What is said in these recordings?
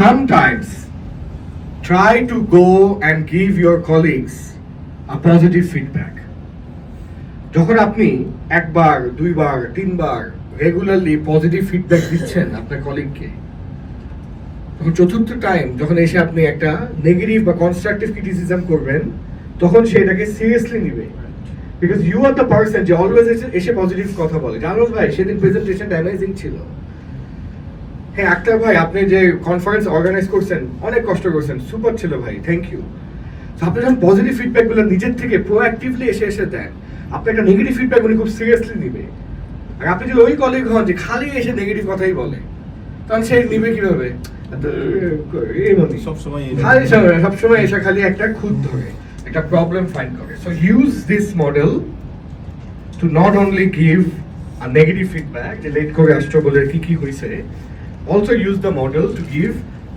sometimes try to go and give your colleagues a positive feedback. যখন আপনি একবার, দুইবার, তিনবার রেগুলারলি পজিটিভ ফিডব্যাক দিচ্ছেন আপনার কলিগকে, তখন চতুর্থ টাইম যখন এসে আপনি একটা নেগেটিভ বা কনস্ট্রাকটিভ ক্রিটিসিজম করবেন, তখন সে এটাকে সিরিয়াসলি নিবে। Because you are the person যে অলওয়েজ এসে পজিটিভ কথা বলে। জানো ভাই, সেদিন প্রেজেন্টেশনটা অ্যামেজিং ছিল। হ্যাঁ আক্তার ভাই, আপনি যে কনফারেন্স অর্গানাইজ করছেন অনেক কষ্ট করছেন, সুপার ছিল ভাই, থ্যাংক ইউ। আপনি যখন পজিটিভ ফিডব্যাকগুলো নিজের থেকে প্রোঅ্যাক্টিভলি এসে দেন, আপনি একটা নেগেটিভ ফিডব্যাক উনি খুব সিরিয়াসলি নিবে। আর আপনি যদি ওই কলিগ হন যে খালি এসে নেগেটিভ কথাই বলে, তখন সে নিবে কিভাবে? সবসময় এসে খালি একটা খুঁত ধরে, একটা প্রবলেম ফাইন্ড করে। So use this model to not only give a negative feedback যে লেট করে আসছো বলে কি হয়েছে, also use the model to give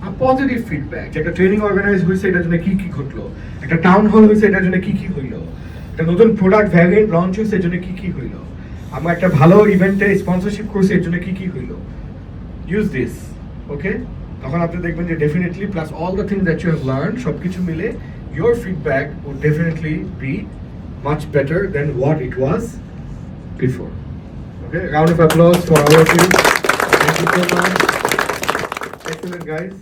a positive feedback. একটা ট্রেনিং অর্গানাইজ হয়েছে, এটার জন্য কি হলো, একটা টাউন হল হয়েছে, এটার জন্য কি হইলো, একটা নতুন প্রোডাক্ট ভ্যারিয়েন্ট লঞ্চ হয়েছে, এর জন্য কি হইলো, আমরা একটা ভালো ইভেন্টে স্পন্সরশিপ করছি, এর জন্য কি হইলো। Use this, okay? তখন আপনি দেখবেন যে definitely plus all the things that you have learn, সবকিছু মিলে your feedback would definitely be much better than what it was before. Okay, round of applause for all of you. Thank you so much. Excellent, guys.